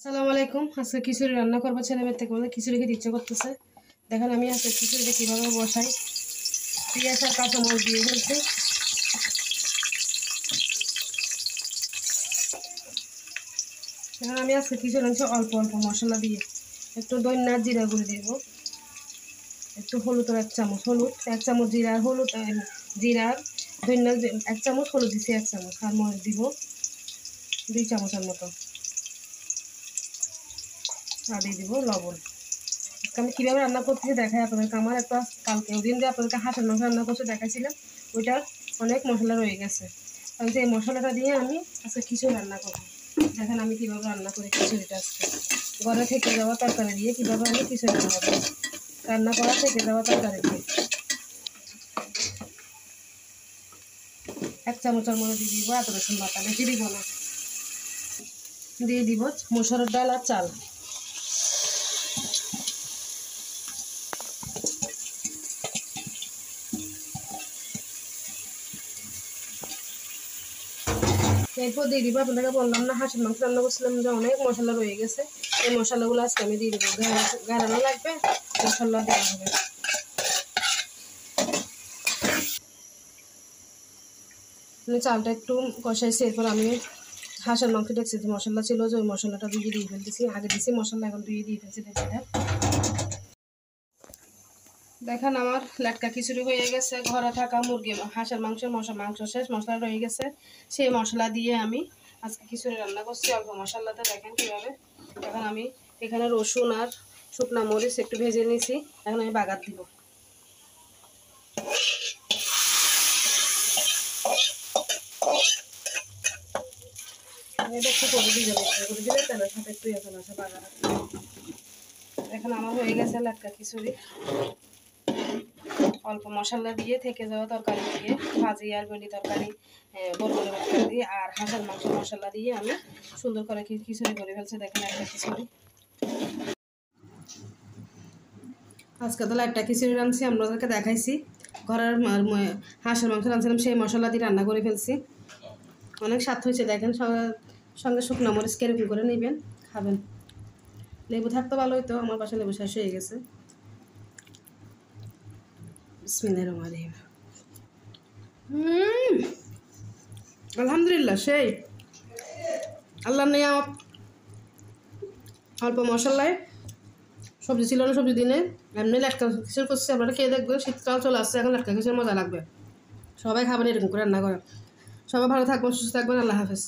আসসালামু আলাইকুম। আজকে খিচুড়ি রান্না করবো। ছেলে মেয়ে থেকে খিচুড়ি খেতে ইচ্ছে করতেছে। দেখেন আমি আজকে খিচুড়িটা কীভাবে বসাই। পেঁয়াজ আর কাঁচামরিচ দিয়ে ফেলছি। দেখেন আমি আজকে খিচুড়ি আনছি অল্প অল্প মশলা দিয়ে। একটু ধনিয়া জিরা গুঁড়ি দেব, একটু হলুদের 1 চামচ হলুদ, 1 চামচ জিরা হলুদ জিরার ধনিয়া 1 চামচ হলুদ দিচ্ছি, 1 চামচ আর মরিচ দিব 2 চামচের মতো, আর দিয়ে দিব লবণ। আমি কীভাবে রান্না করতেছি দেখাই আপনাদেরকে। আমার একটা কালকে ওদিন যে আপনাদেরকে হাঁসের মাংস রান্না করতে দেখাইছিলাম, ওইটার অনেক মশলা রয়ে গেছে। আমি সেই মশলাটা দিয়ে আমি আজকে খিচুড়ি রান্না করবো। দেখেন আমি কীভাবে রান্না করি খিচুড়িটা। আজকে ঘরে থেকে যাওয়া তরকারি দিয়ে কীভাবে আমি খিচুড়ি রান্না করা থেকে যাওয়া তরকারি দিয়ে 1 চামচের মধ্যে দিয়ে দিব আদা রসুন বাটা, বেশি দিব না। দিয়ে দিব মসুরের ডাল আর চাল। এরপর দিয়ে দিব, আপনাদেরকে বললাম না হাঁসের মাংস রান্না করছিলাম যে অনেক মশলা রয়ে গেছে। এই মশলাগুলো আজকে আমি দিয়ে দেবো। গাড়ানো লাগবে, মশলা দেওয়া হবে। চালটা একটু কষাইছি। এরপর আমি হাঁসের মাংস দেখছি যে মশলা ছিল, যে ওই মশলাটা দিয়ে ফেলতেছি। আগে দিছি মশলা, এখন দিয়ে ফেলছি। দেখেন আমার লাটকা খিচুড়ি হয়ে গেছে। ঘরে থাকা মুরগি হাঁসের মাংস শেষ, মশলা রয়ে গেছে। সেই মশলা দিয়ে আমি আজকে খিচুড়ি রান্না করছি অল্প মশলাতে। দেখেন কীভাবে। এখন আমি এখানে রসুন আর শুকনা মরিচ একটু ভেজে নিয়েছি। এখন আমি বাগার দিব। এটা একটু করে দিলে তেলের সাথে একটু এখন আসে বাগার। এখন আমার হয়ে গেছে লাটকা খিচুড়ি। অল্প মশলা দিয়ে থেকে যাওয়া তরকারি দিয়ে, ভাজি আর বলি তরকারি, বরবরি তরকারি দিয়ে আর হাঁসের মাংস মশলা দিয়ে আমি সুন্দর করে খিচুড়ি করে ফেলছি। দেখেন একটা খিচুড়ি। আজকে তো একটা খিচুড়ি রাঁধছি, আপনাদেরকে দেখাইছি। ঘরের হাঁসের মাংস রাঁধছিলাম, সেই মশলা দিয়ে রান্না করে ফেলছি। অনেক স্বাদ হয়েছে। দেখেন সঙ্গে শুকনো মরিচ কিরকম করে নেবেন, খাবেন। লেবু থাকতে ভালো হইতো, আমার পাশে লেবু শেষ হয়ে গেছে। বিসমিল্লাহির রহমানির রহিম। আলহামদুলিল্লাহ সেই আল্লাহ নিয়ামত। অল্প মশলায়, সবজি ছিল না সবজি দিনে, এমনি লাটকা খিচুড়ি করছি। আপনারা খেয়ে দেখবেন, শীতকাল চলে আসছে, এখন লাটকা খিচুড়ি মজা লাগবে। সবাই খাবেন এরকম করে রান্না করে। সবাই ভালো থাকবেন, সুস্থ থাকবেন। আল্লাহ হাফেজ।